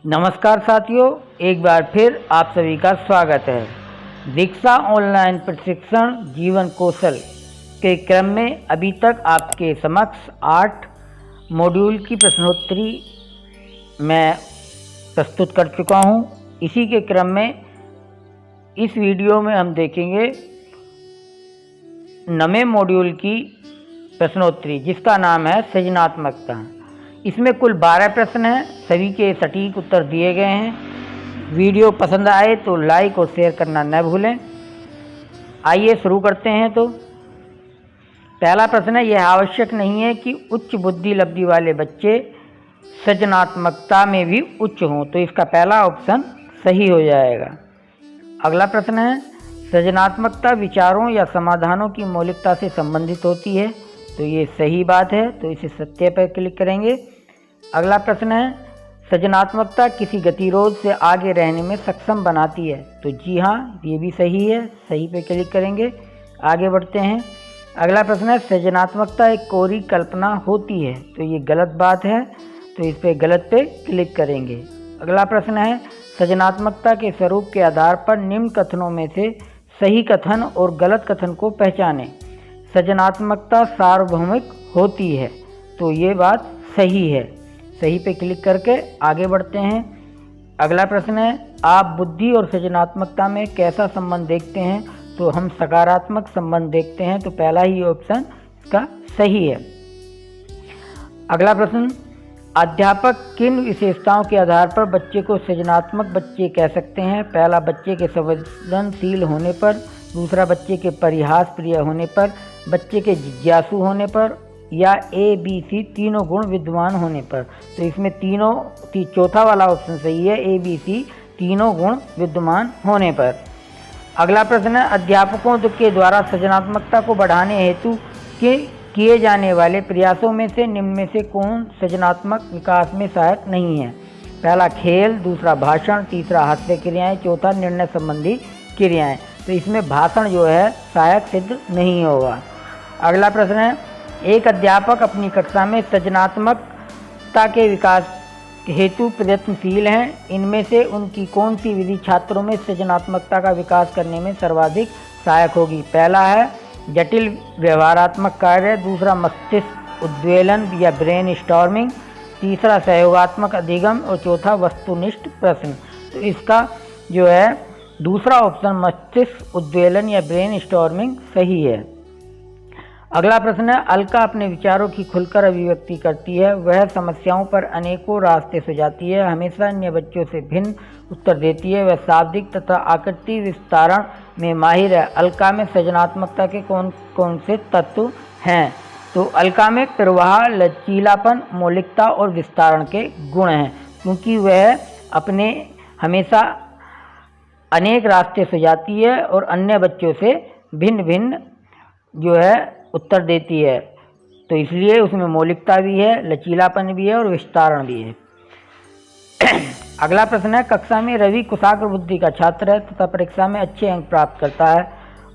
नमस्कार साथियों, एक बार फिर आप सभी का स्वागत है। दीक्षा ऑनलाइन प्रशिक्षण जीवन कौशल के क्रम में अभी तक आपके समक्ष 8 मॉड्यूल की प्रश्नोत्तरी मैं प्रस्तुत कर चुका हूं। इसी के क्रम में इस वीडियो में हम देखेंगे 9वें मॉड्यूल की प्रश्नोत्तरी, जिसका नाम है सृजनात्मकता। इसमें कुल 12 प्रश्न हैं, सभी के सटीक उत्तर दिए गए हैं। वीडियो पसंद आए तो लाइक और शेयर करना न भूलें। आइए शुरू करते हैं। तो पहला प्रश्न है, यह आवश्यक नहीं है कि उच्च बुद्धि लब्धि वाले बच्चे सृजनात्मकता में भी उच्च हों, तो इसका पहला ऑप्शन सही हो जाएगा। अगला प्रश्न है, सृजनात्मकता विचारों या समाधानों की मौलिकता से संबंधित होती है, तो ये सही बात है, तो इसे सत्य पर क्लिक करेंगे। अगला प्रश्न है, सृजनात्मकता किसी गतिरोध से आगे रहने में सक्षम बनाती है, तो जी हाँ, ये भी सही है, सही पे क्लिक करेंगे। आगे बढ़ते हैं। अगला प्रश्न है, सृजनात्मकता एक कोरी कल्पना होती है, तो ये गलत बात है, तो इस पे गलत पे क्लिक करेंगे। अगला प्रश्न है, सृजनात्मकता के स्वरूप के आधार पर निम्न कथनों में से सही कथन और गलत कथन को पहचानें। सृजनात्मकता सार्वभौमिक होती है, तो ये बात सही है, सही पे क्लिक करके आगे बढ़ते हैं। अगला प्रश्न है, आप बुद्धि और सृजनात्मकता में कैसा संबंध देखते हैं, तो हम सकारात्मक संबंध देखते हैं, तो पहला ही ऑप्शन इसका सही है। अगला प्रश्न, अध्यापक किन विशेषताओं के आधार पर बच्चे को सृजनात्मक बच्चे कह सकते हैं? पहला, बच्चे के संवेदनशील होने पर, दूसरा, बच्चे के परिहास प्रिय होने पर, बच्चे के जिज्ञासु होने पर, या ABC तीनों गुण विद्यमान होने पर। तो इसमें चौथा वाला ऑप्शन सही है, ABC तीनों गुण विद्यमान होने पर। अगला प्रश्न है, अध्यापकों के द्वारा सृजनात्मकता को बढ़ाने हेतु किए जाने वाले प्रयासों में से निम्न में से कौन सृजनात्मक विकास में सहायक नहीं है? पहला, खेल, दूसरा भाषण, तीसरा हास्य क्रियाएं, चौथा निर्णय संबंधी क्रियाएं। तो इसमें भाषण जो है सहायक सिद्ध नहीं होगा। अगला प्रश्न है, एक अध्यापक अपनी कक्षा में सृजनात्मकता के विकास हेतु प्रयत्नशील हैं, इनमें से उनकी कौन सी विधि छात्रों में सृजनात्मकता का विकास करने में सर्वाधिक सहायक होगी? पहला है जटिल व्यवहारात्मक कार्य, दूसरा मस्तिष्क उद्वेलन या ब्रेन स्टॉर्मिंग, तीसरा सहयोगात्मक अधिगम और चौथा वस्तुनिष्ठ प्रश्न। तो इसका जो है दूसरा ऑप्शन मस्तिष्क उद्वेलन या ब्रेन स्टॉर्मिंग सही है। अगला प्रश्न है, अलका अपने विचारों की खुलकर अभिव्यक्ति करती है, वह समस्याओं पर अनेकों रास्ते सुझाती है, हमेशा अन्य बच्चों से भिन्न उत्तर देती है, वह शाब्दिक तथा आकृति विस्तारण में माहिर है। अलका में सृजनात्मकता के कौन कौन से तत्व हैं? तो अलका में प्रवाह, लचीलापन, मौलिकता और विस्तारण के गुण हैं, क्योंकि वह अपने हमेशा अनेक रास्ते सुझाती है और अन्य बच्चों से भिन्न भिन्न जो है उत्तर देती है, तो इसलिए उसमें मौलिकता भी है, लचीलापन भी है और विस्तारण भी है। अगला प्रश्न है, कक्षा में रवि कुशाग्र बुद्धि का छात्र है तथा परीक्षा में अच्छे अंक प्राप्त करता है,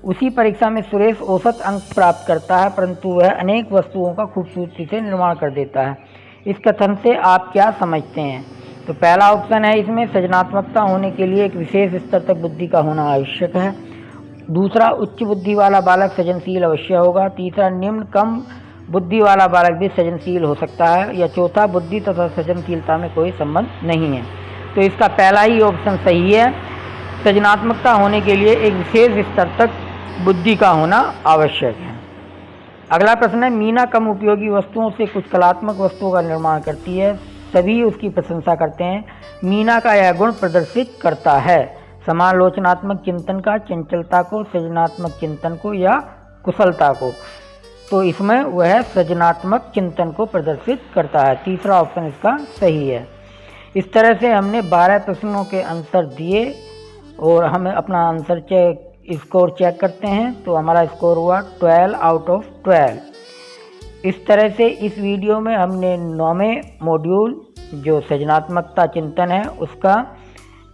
उसी परीक्षा में सुरेश औसत अंक प्राप्त करता है, परंतु वह अनेक वस्तुओं का खूबसूरती से निर्माण कर देता है। इस कथन से आप क्या समझते हैं? तो पहला ऑप्शन है, इसमें सृजनात्मकता होने के लिए एक विशेष स्तर तक बुद्धि का होना आवश्यक है। दूसरा, उच्च बुद्धि वाला बालक सृजनशील अवश्य होगा। तीसरा, निम्न कम बुद्धि वाला बालक भी सृजनशील हो सकता है। या चौथा, बुद्धि तथा सृजनशीलता में कोई संबंध नहीं है। तो इसका पहला ही ऑप्शन सही है, सृजनात्मकता होने के लिए एक विशेष स्तर तक बुद्धि का होना आवश्यक है। अगला प्रश्न है, मीना कम उपयोगी वस्तुओं से कुछ कलात्मक वस्तुओं का निर्माण करती है, सभी उसकी प्रशंसा करते हैं, मीना का यह गुण प्रदर्शित करता है समालोचनात्मक चिंतन का, चंचलता को, सृजनात्मक चिंतन को या कुशलता को। तो इसमें वह सृजनात्मक चिंतन को प्रदर्शित करता है। तीसरा ऑप्शन इसका सही है। इस तरह से हमने 12 प्रश्नों के आंसर दिए और हम अपना आंसर स्कोर चेक करते हैं, तो हमारा स्कोर हुआ 12 आउट ऑफ 12। इस तरह से इस वीडियो में हमने 9वें मॉड्यूल जो सृजनात्मकता चिंतन है उसका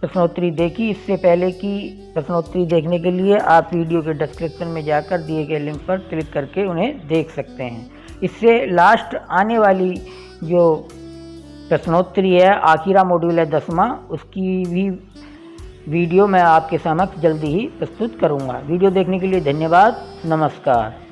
प्रश्नोत्तरी देखी। इससे पहले की प्रश्नोत्तरी देखने के लिए आप वीडियो के डिस्क्रिप्शन में जाकर दिए गए लिंक पर क्लिक करके उन्हें देख सकते हैं। इससे लास्ट आने वाली जो प्रश्नोत्तरी है, आखिरा मॉड्यूल है 10वां, उसकी भी वीडियो मैं आपके समक्ष जल्दी ही प्रस्तुत करूंगा। वीडियो देखने के लिए धन्यवाद। नमस्कार।